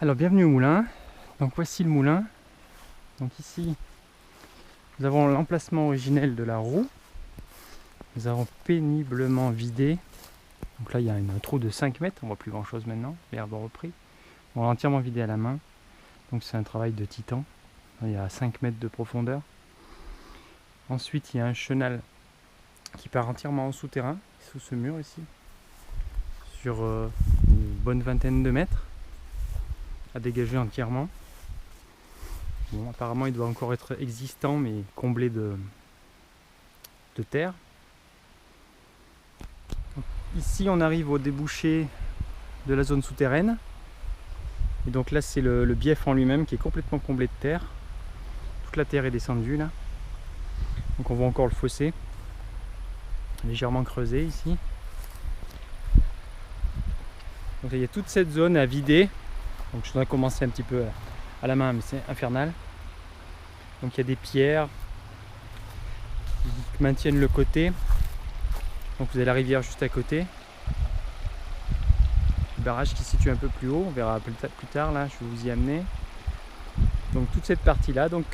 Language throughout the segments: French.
Alors bienvenue au moulin. Donc voici le moulin. Donc ici nous avons l'emplacement originel de la roue. Nous avons péniblement vidé. Donc là il y a un trou de 5 mètres, on voit plus grand chose maintenant, l'herbe a repris. On l'a entièrement vidé à la main. Donc c'est un travail de titan. Il y a 5 mètres de profondeur. Ensuite il y a un chenal qui part entièrement en souterrain, sous ce mur ici, sur une bonne vingtaine de mètres, à dégager entièrement. Bon, apparemment il doit encore être existant mais comblé de terre. Donc, ici on arrive au débouché de la zone souterraine. Et donc là c'est le bief en lui-même qui est complètement comblé de terre. Toute la terre est descendue là. Donc on voit encore le fossé, légèrement creusé ici. Donc il y a toute cette zone à vider. Donc je dois commencer un petit peu à la main, mais c'est infernal. Donc il y a des pierres qui maintiennent le côté. Donc vous avez la rivière juste à côté. Le barrage qui se situe un peu plus haut, on verra plus tard là, je vais vous y amener. Donc toute cette partie là, donc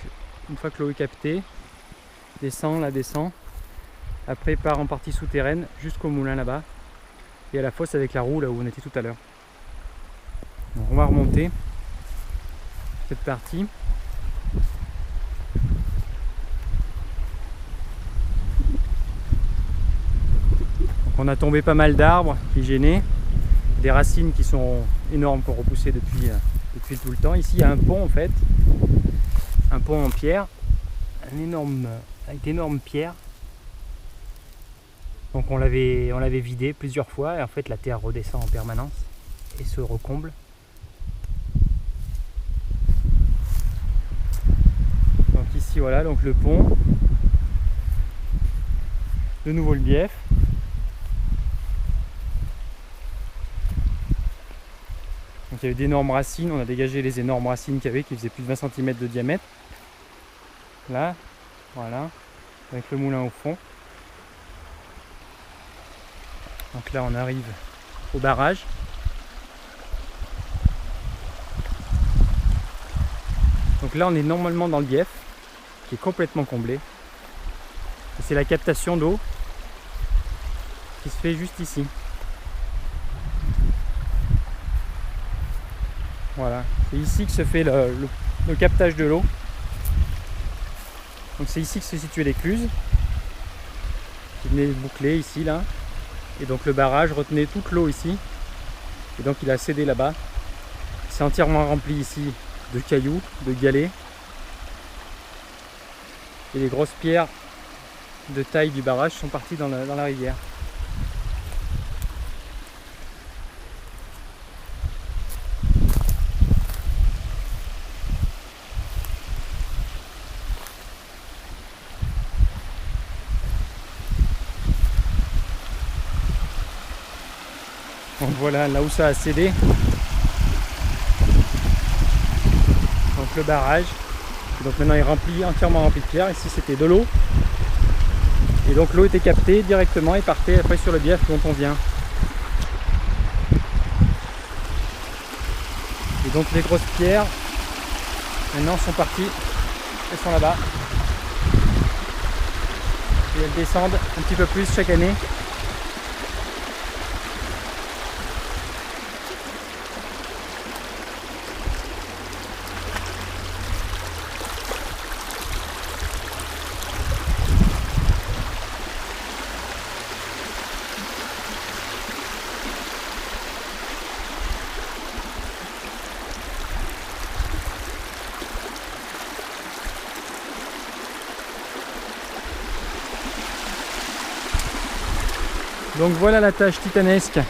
une fois que l'eau est captée, descend, après part en partie souterraine jusqu'au moulin là-bas et à la fosse avec la roue là où on était tout à l'heure. Donc on va remonter cette partie. Donc on a tombé pas mal d'arbres qui gênaient, des racines qui sont énormes qu'on repoussait depuis tout le temps. Ici il y a un pont en fait, un pont en pierre, avec d'énormes pierres. Donc on l'avait vidé plusieurs fois et en fait la terre redescend en permanence et se recomble. Donc ici voilà donc le pont, de nouveau le bief. Donc il y avait d'énormes racines, on a dégagé les énormes racines qu'il y avait qui faisaient plus de 20 cm de diamètre. Là, voilà, avec le moulin au fond. Donc là on arrive au barrage. Donc là on est normalement dans le bief, qui est complètement comblé. Et c'est la captation d'eau qui se fait juste ici. Voilà, c'est ici que se fait le captage de l'eau. Donc c'est ici que se situait l'écluse, qui venait boucler ici là. Et donc le barrage retenait toute l'eau ici. Et donc il a cédé là-bas. C'est entièrement rempli ici de cailloux, de galets. Et les grosses pierres de taille du barrage sont parties dans la rivière. Donc voilà là où ça a cédé. Donc le barrage. Donc maintenant il est entièrement rempli de pierre. Ici c'était de l'eau. Et donc l'eau était captée directement et partait après sur le bief dont on vient. Et donc les grosses pierres maintenant sont parties. Elles sont là-bas. Et elles descendent un petit peu plus chaque année. Donc voilà la tâche titanesque.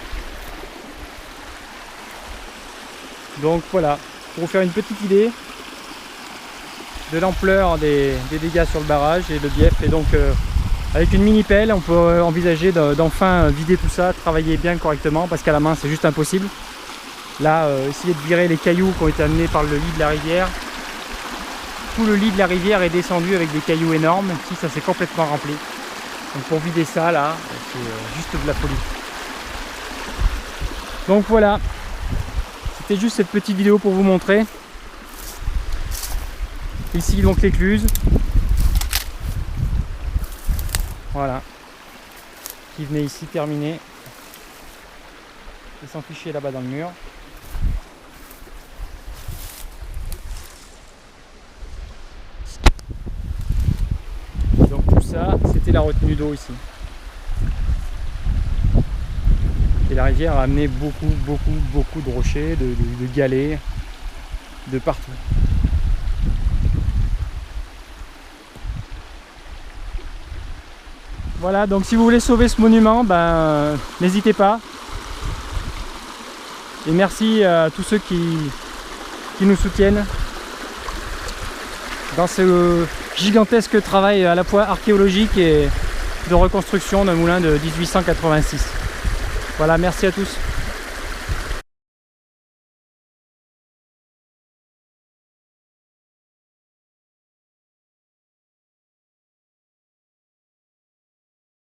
Donc voilà, pour vous faire une petite idée de l'ampleur des dégâts sur le barrage et le bief. Et donc avec une mini pelle, on peut envisager d'enfin vider tout ça, travailler bien correctement, parce qu'à la main c'est juste impossible. Là, essayer de virer les cailloux qui ont été amenés par le lit de la rivière. Tout le lit de la rivière est descendu avec des cailloux énormes. Ici ça s'est complètement rempli. Donc pour vider ça là, c'est juste de la folie. Donc voilà, c'était juste cette petite vidéo pour vous montrer. Ici donc l'écluse. Voilà. Qui venait ici terminer. Et s'enficher là-bas dans le mur. Donc tout ça, c'était la retenue d'eau ici. Et la rivière a amené beaucoup de rochers, de galets, de partout. Voilà, donc si vous voulez sauver ce monument, ben, n'hésitez pas. Et merci à tous ceux qui nous soutiennent dans ce gigantesque travail à la fois archéologique et de reconstruction d'un moulin de 1886. Voilà, merci à tous.